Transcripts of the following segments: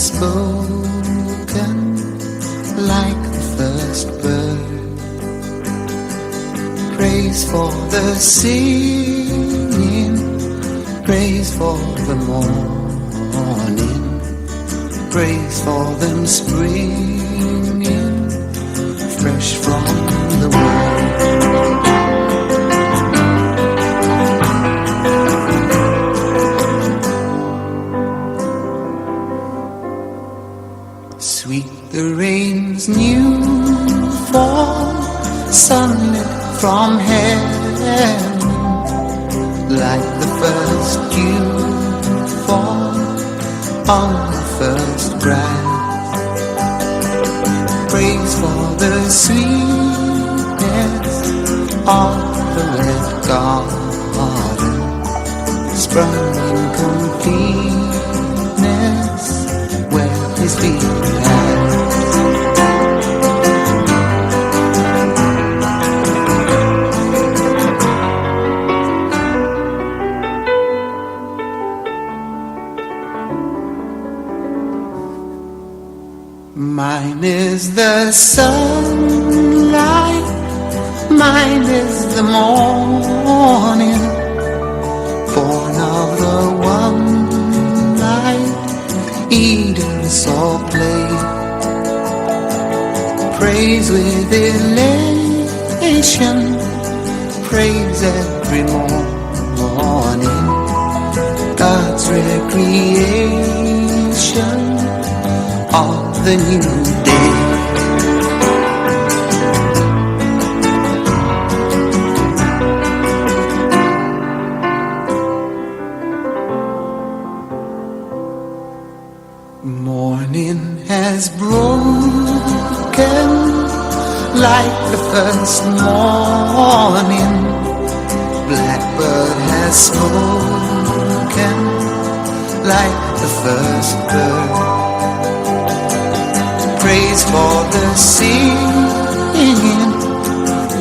spoken like the first bird. Praise for the singing, praise for the morning, praise for them springing fresh from the world. Sweet the rain's new fall, sunlit from heaven, like the first dew fall on the first grass. Praise for the sweetness of the red garden, sprung in completeness where his feet had. Mine is the sunlight, mine is the morning, born of the one light Eden saw play. Praise with elation, praise every morning, God's recreation of the new day. Morning has broken like the first morning, blackbird has spoken like the first bird. Praise for the singing,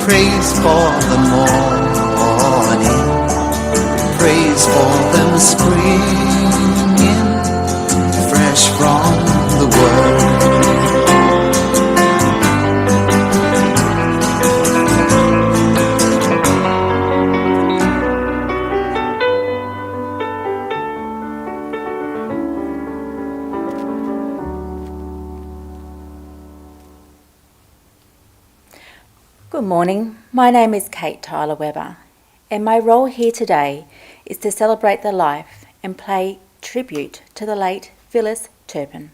praise for the morning, praise for them springing fresh from the world. Good morning, my name is Kate Tyler Webber, and my role here today is to celebrate the life and pay tribute to the late Phyllis Turpin.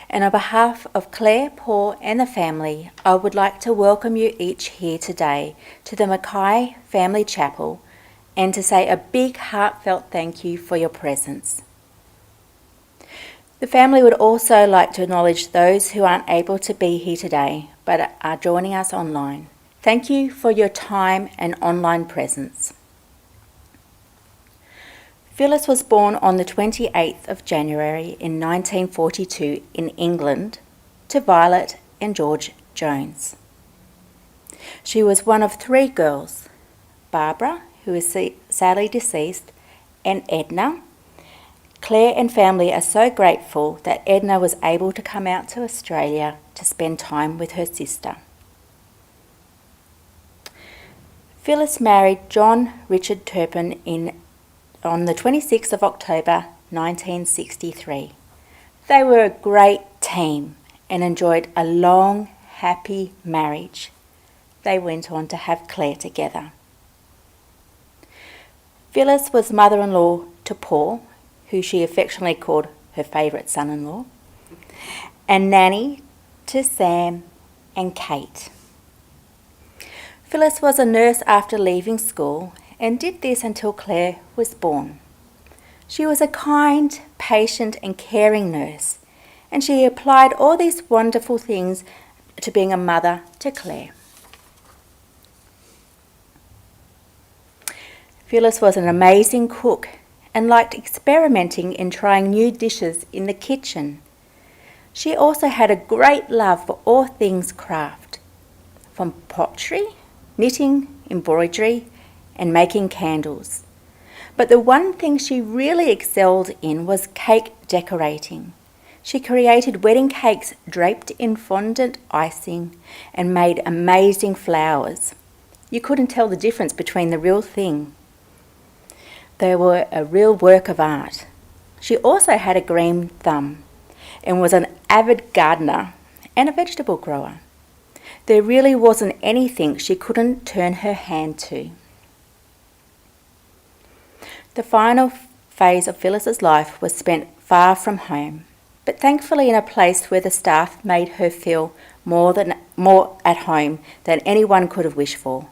And on behalf of Claire, Paul and the family, I would like to welcome you each here today to the Mackay Family Chapel and to say a big heartfelt thank you for your presence. The family would also like to acknowledge those who aren't able to be here today but are joining us online. Thank you for your time and online presence. Phyllis was born on the 28th of January in 1942 in England to Violet and George Jones. She was one of three girls, Barbara, who is sadly deceased, and Edna. Claire and family are so grateful that Edna was able to come out to Australia to spend time with her sister. Phyllis married John Richard Turpin on the 26th of October 1963. They were a great team and enjoyed a long, happy marriage. They went on to have Claire together. Phyllis was mother-in-law to Paul, who she affectionately called her favourite son-in-law, and nanny to Sam and Kate. Phyllis was a nurse after leaving school and did this until Claire was born. She was a kind, patient and caring nurse, and she applied all these wonderful things to being a mother to Claire. Phyllis was an amazing cook and liked experimenting in trying new dishes in the kitchen. She also had a great love for all things craft, from pottery, knitting, embroidery, and making candles. But the one thing she really excelled in was cake decorating. She created wedding cakes draped in fondant icing and made amazing flowers. You couldn't tell the difference between the real thing. They were a real work of art. She also had a green thumb and was an avid gardener and a vegetable grower. There really wasn't anything she couldn't turn her hand to. The final phase of Phyllis's life was spent far from home, but thankfully in a place where the staff made her feel more at home than anyone could have wished for.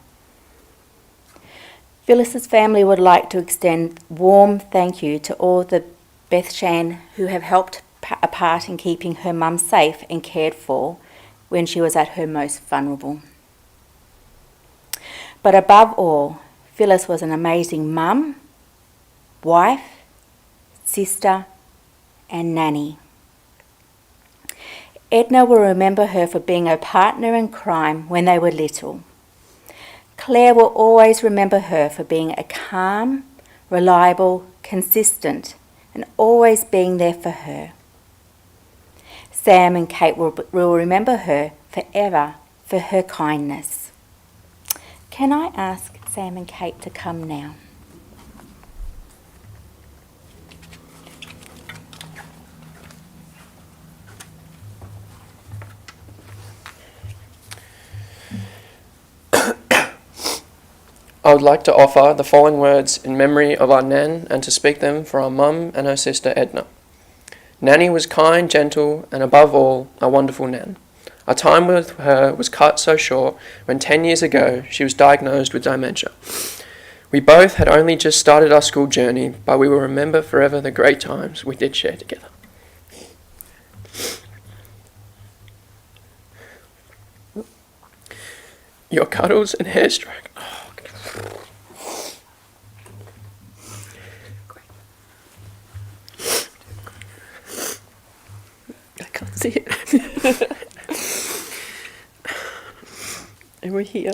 Phyllis's family would like to extend warm thank you to all the Beth Shan who have helped a part in keeping her mum safe and cared for when she was at her most vulnerable. But above all, Phyllis was an amazing mum, wife, sister, and nanny. Edna will remember her for being a partner in crime when they were little. Claire will always remember her for being a calm, reliable, consistent, and always being there for her. Sam and Kate will remember her forever for her kindness. Can I ask Sam and Kate to come now? I would like to offer the following words in memory of our Nan and to speak them for our mum and her sister Edna. Nanny was kind, gentle, and above all, a wonderful Nan. Our time with her was cut so short when 10 years ago she was diagnosed with dementia. We both had only just started our school journey, but we will remember forever the great times we did share together. Your cuddles and hair stroke. I can't see it. And we're here.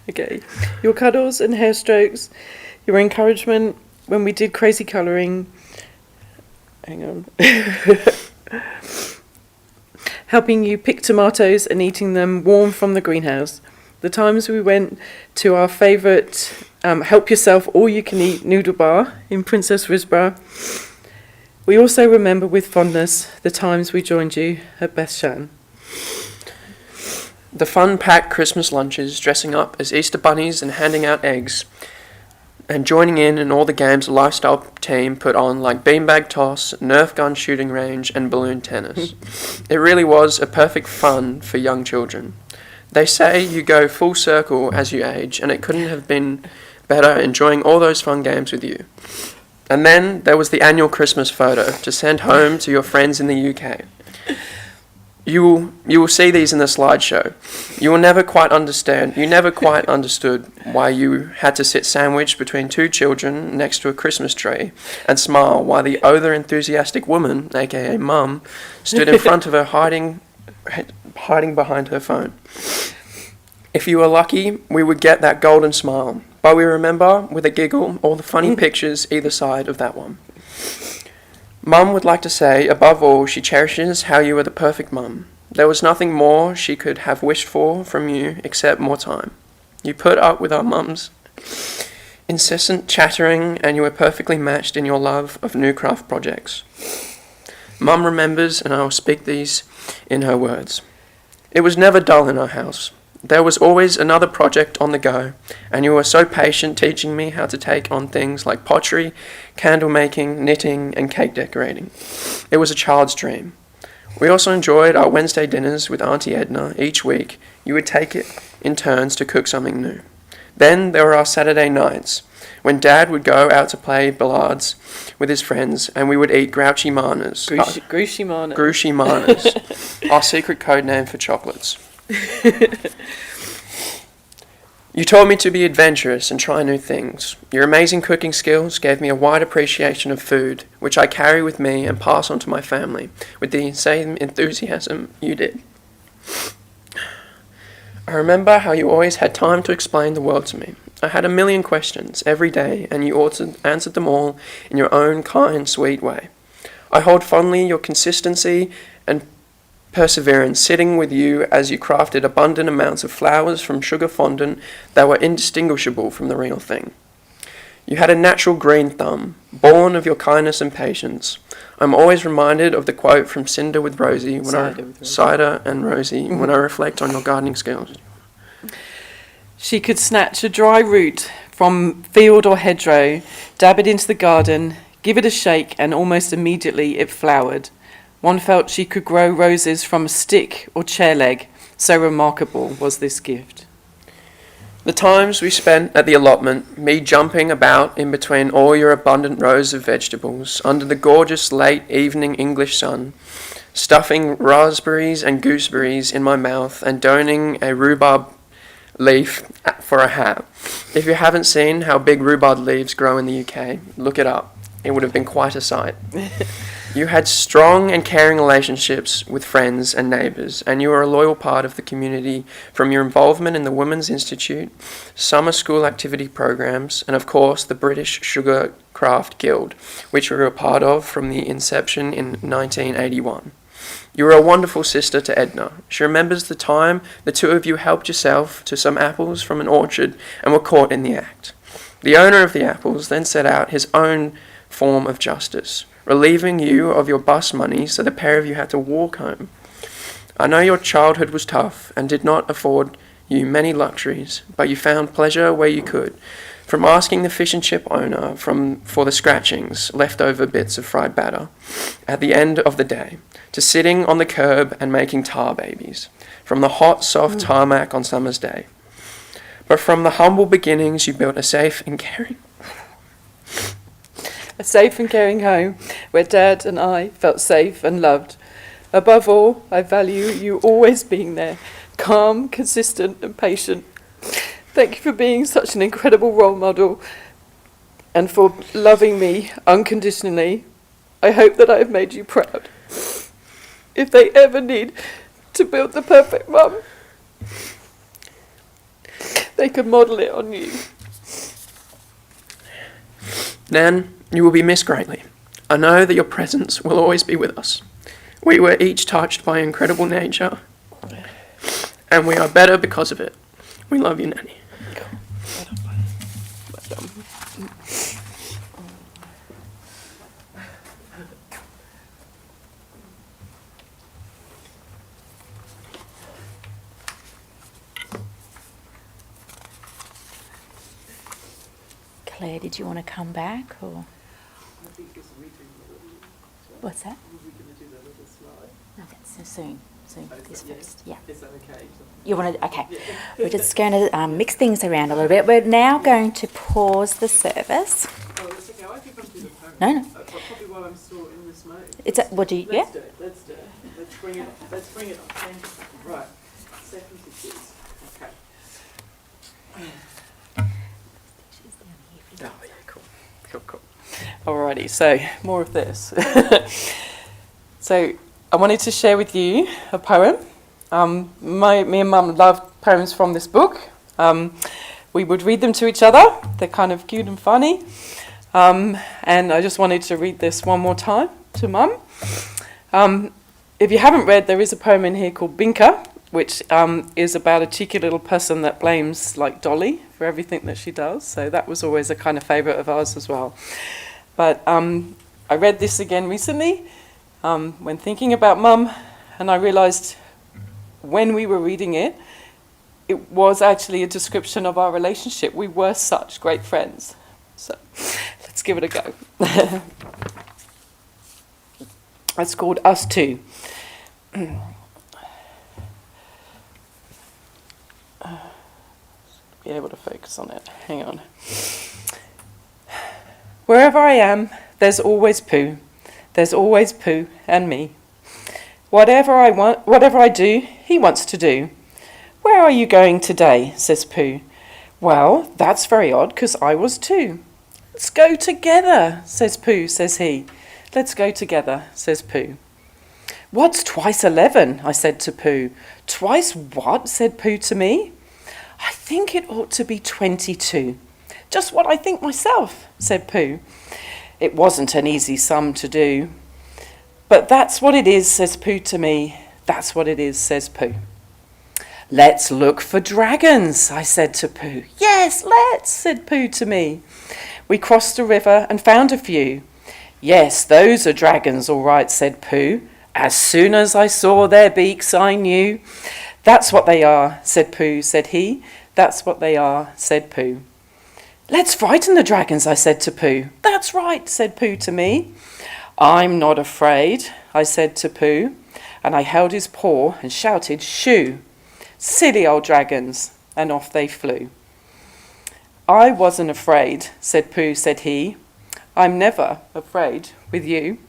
Okay. Your cuddles and hair strokes, your encouragement when we did crazy colouring. Hang on. Helping you pick tomatoes and eating them warm from the greenhouse. The times we went to our favourite help yourself all you can eat noodle bar in Princess Risborough. We also remember with fondness the times we joined you at Beth Shan. The fun-packed Christmas lunches, dressing up as Easter bunnies and handing out eggs, and joining in all the games the lifestyle team put on, like beanbag toss, Nerf gun shooting range, and balloon tennis. It really was a perfect fun for young children. They say you go full circle as you age, and it couldn't have been better enjoying all those fun games with you. And then there was the annual Christmas photo to send home to your friends in the UK. You will see these in the slideshow. You never quite understood why you had to sit sandwiched between two children next to a Christmas tree and smile while the other enthusiastic woman, aka Mum, stood in front of her hiding behind her phone. If you were lucky, we would get that golden smile, but we remember with a giggle all the funny pictures either side of that one. Mum would like to say, above all, she cherishes how you were the perfect mum. There was nothing more she could have wished for from you except more time. You put up with our mum's incessant chattering, and you were perfectly matched in your love of new craft projects. Mum remembers, and I will speak these in her words. It was never dull in our house. There was always another project on the go, and you were so patient teaching me how to take on things like pottery, candle making, knitting, and cake decorating. It was a child's dream. We also enjoyed our Wednesday dinners with Auntie Edna each week. You would take it in turns to cook something new. Then there were our Saturday nights, when Dad would go out to play billiards with his friends, and we would eat grouchy manas. Grouchy manas, our secret code name for chocolates. You taught me to be adventurous and try new things. Your amazing cooking skills gave me a wide appreciation of food, which I carry with me and pass on to my family with the same enthusiasm you did. I remember how you always had time to explain the world to me. I had a million questions every day, and you answered them all in your own kind, sweet way. I hold fondly your consistency and perseverance, sitting with you as you crafted abundant amounts of flowers from sugar fondant that were indistinguishable from the real thing. You had a natural green thumb, born of your kindness and patience. I'm always reminded of the quote from Cider with Rosie when Cider and Rosie when I reflect on your gardening skills. She could snatch a dry root from field or hedgerow, dab it into the garden, give it a shake, and almost immediately it flowered. One felt she could grow roses from a stick or chair leg, so remarkable was this gift. The times we spent at the allotment, me jumping about in between all your abundant rows of vegetables, under the gorgeous late evening English sun, stuffing raspberries and gooseberries in my mouth and donning a rhubarb leaf for a hat. If you haven't seen how big rhubarb leaves grow in the UK, look it up. It would have been quite a sight. You had strong and caring relationships with friends and neighbours, and you were a loyal part of the community from your involvement in the Women's Institute, summer school activity programs, and of course the British Sugar Craft Guild, which we were a part of from the inception in 1981. You were a wonderful sister to Edna. She remembers the time the two of you helped yourself to some apples from an orchard and were caught in the act. The owner of the apples then set out his own form of justice, relieving you of your bus money so the pair of you had to walk home. I know your childhood was tough and did not afford you many luxuries, but you found pleasure where you could, from asking the fish and chip owner for the scratchings, leftover bits of fried batter, at the end of the day, to sitting on the curb and making tar babies, from the hot, soft tarmac on summer's day. But from the humble beginnings, you built a safe and caring home where Dad and I felt safe and loved. Above all, I value you always being there, calm, consistent and patient. Thank you for being such an incredible role model and for loving me unconditionally. I hope that I have made you proud. If they ever need to build the perfect mum, they could model it on you. Nan, you will be missed greatly. I know that your presence will always be with us. We were each touched by incredible nature, and we are better because of it. We love you, Nanny. Claire, did you want to come back or? What's that? No, that's so soon. Soon, this first. Yeah. Is that okay? You want to? Okay. We're just going to mix things around a little bit. We're now going to pause the service. Oh, that's okay. I think I'll do the poem. No. Probably while I'm still in this mode. It's a, what do you? Let's do it. Let's bring it on. Let's bring it on. Right. Second to this. Okay. Oh, yeah, cool. Alrighty, so more of this. So I wanted to share with you a poem. Me and Mum loved poems from this book. We would read them to each other. They're kind of cute and funny. And I just wanted to read this one more time to Mum. If you haven't read, there is a poem in here called Binka, which is about a cheeky little person that blames like Dolly for everything that she does. So that was always a kind of favourite of ours as well. But I read this again recently when thinking about Mum, and I realised when we were reading it, it was actually a description of our relationship. We were such great friends. So let's give it a go. It's called Us Two. Be able to focus on it. Hang on. Wherever I am, there's always Pooh. There's always Pooh and me. Whatever I do, he wants to do. Where are you going today? Says Pooh. Well, that's very odd, 'cause I was too. Let's go together, says Pooh, says he. Let's go together, says Pooh. What's twice 11? I said to Pooh. Twice what? Said Pooh to me. I think it ought to be 22. Just what I think myself, said Pooh. It wasn't an easy sum to do. But that's what it is, says Pooh to me. That's what it is, says Pooh. Let's look for dragons, I said to Pooh. Yes, let's, said Pooh to me. We crossed the river and found a few. Yes, those are dragons, all right, said Pooh. As soon as I saw their beaks, I knew. That's what they are, said Pooh, said he. That's what they are, said Pooh. Let's frighten the dragons, I said to Pooh. That's right, said Pooh to me. I'm not afraid, I said to Pooh, and I held his paw and shouted, shoo. Silly old dragons, and off they flew. I wasn't afraid, said Pooh, said he. I'm never afraid with you.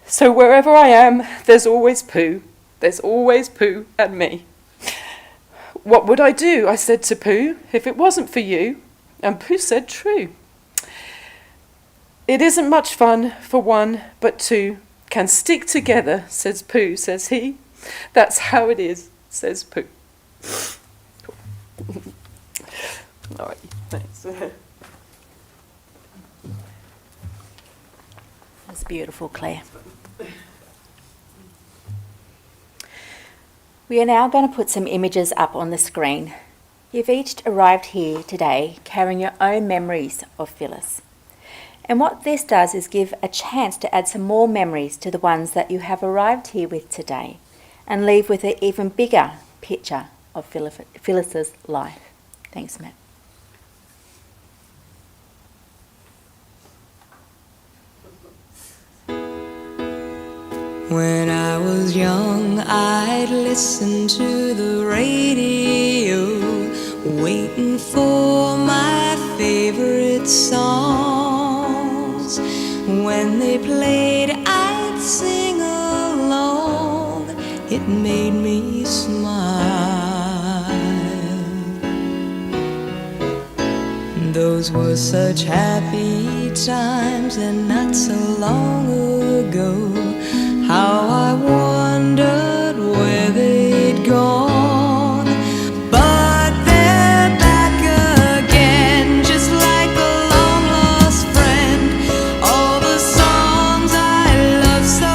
So wherever I am, there's always Pooh. There's always Pooh and me. What would I do, I said to Pooh, if it wasn't for you? And Pooh said, true. It isn't much fun for one, but two can stick together, says Pooh, says he. That's how it is, says Pooh. All right, thanks. That's beautiful, Claire. We are now going to put some images up on the screen. You've each arrived here today carrying your own memories of Phyllis. And what this does is give a chance to add some more memories to the ones that you have arrived here with today and leave with an even bigger picture of Phyllis's life. Thanks, Matt. When I was young, I'd listen to the radio, waiting for my favorite songs. When they played, I'd sing along. It made me smile. Those were such happy times, and not so long ago. How I wondered where they'd gone. But they're back again, just like a long-lost friend. All the songs I love so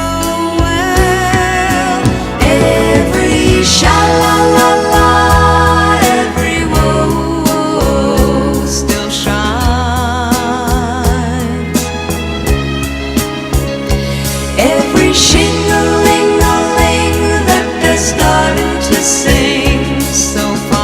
well. Every sha-la-la-la, every whoa-whoa still shines. Every shing-a-ling-a-ling that they're starting to sing so fine.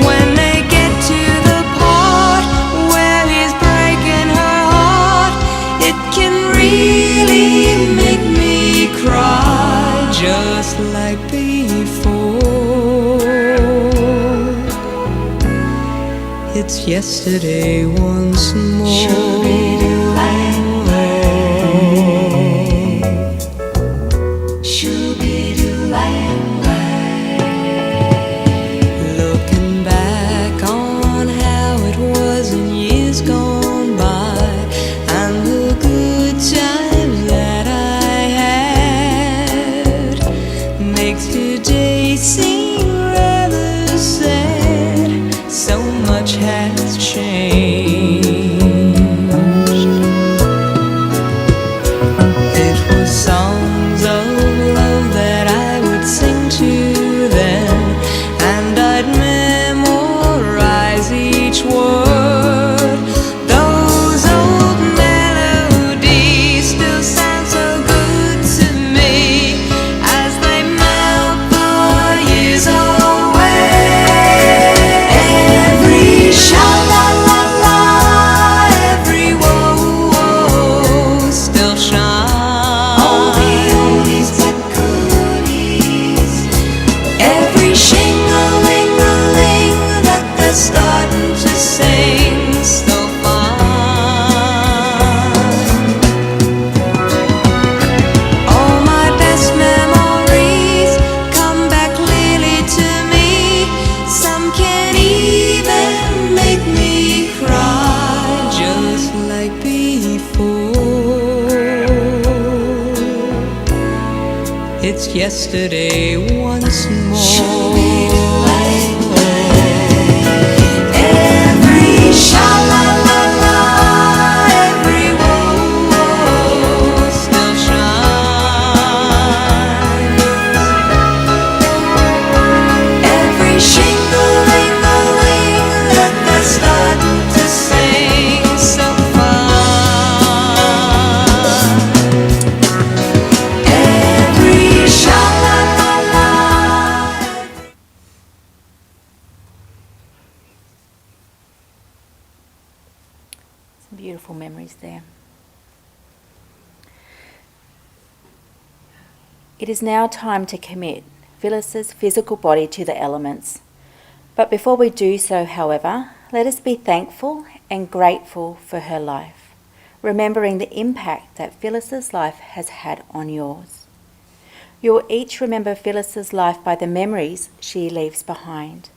When they get to the part where he's breaking her heart, it can really make me cry, just like before. It's yesterday once more. Looking back on how it was in years gone by, and the good times that I had, makes today seem rather sad. So much has changed. It was songs of love that I would sing to them, and I'd memorize each word. Those old melodies still sound so good to me as they melt the years away. Every sha-la-la-la, every whoa-whoa still shines. All the oldies but goodies. Every shing-a-ling-a-ling that they're starting to sing so fine. All my best memories come back clearly to me. Some can even make me cry, just like before. It's yesterday once more. Every sha-la-la-la, Beautiful memories there. It is now time to commit Phyllis's physical body to the elements. But before we do so, however, let us be thankful and grateful for her life, remembering the impact that Phyllis's life has had on yours. You will each remember Phyllis's life by the memories she leaves behind.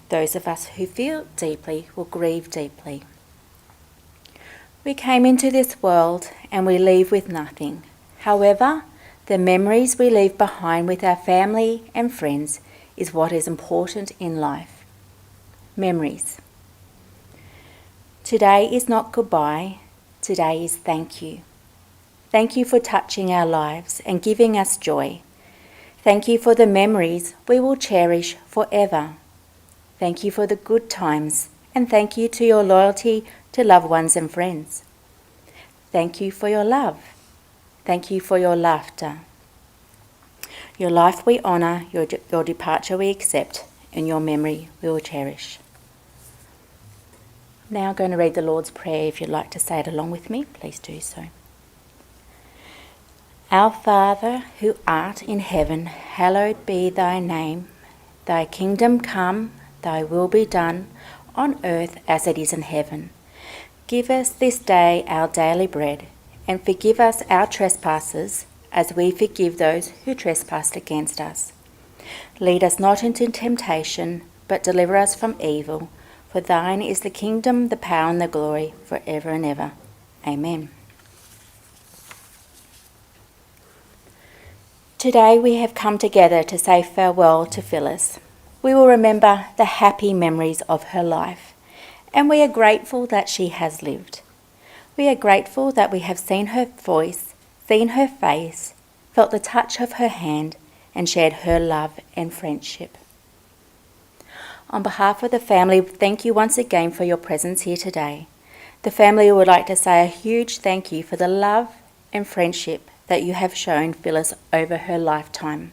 Those of us who feel deeply will grieve deeply. We came into this world and we leave with nothing. However, the memories we leave behind with our family and friends is what is important in life. Memories. Today is not goodbye, today is thank you. Thank you for touching our lives and giving us joy. Thank you for the memories we will cherish forever. Thank you for the good times, and thank you to your loyalty to loved ones and friends. Thank you for your love. Thank you for your laughter. Your life we honour, your departure we accept, and your memory we will cherish. Now I'm going to read the Lord's Prayer. If you'd like to say it along with me, please do so. Our Father, who art in heaven, hallowed be thy name. Thy kingdom come, thy will be done, on earth as it is in heaven. Give us this day our daily bread, and forgive us our trespasses, as we forgive those who trespass against us. Lead us not into temptation, but deliver us from evil. For thine is the kingdom, the power, and the glory, for ever and ever. Amen. Today we have come together to say farewell to Phyllis. We will remember the happy memories of her life, and we are grateful that she has lived. We are grateful that we have seen her voice, seen her face, felt the touch of her hand, and shared her love and friendship. On behalf of the family, thank you once again for your presence here today. The family would like to say a huge thank you for the love and friendship that you have shown Phyllis over her lifetime.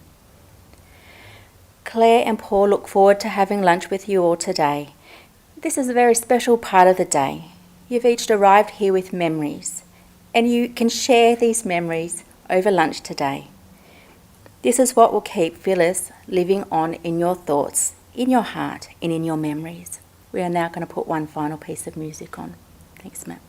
Claire and Paul look forward to having lunch with you all today. This is a very special part of the day. You've each arrived here with memories, and you can share these memories over lunch today. This is what will keep Phyllis living on in your thoughts, in your heart, and in your memories. We are now going to put one final piece of music on. Thanks, Matt.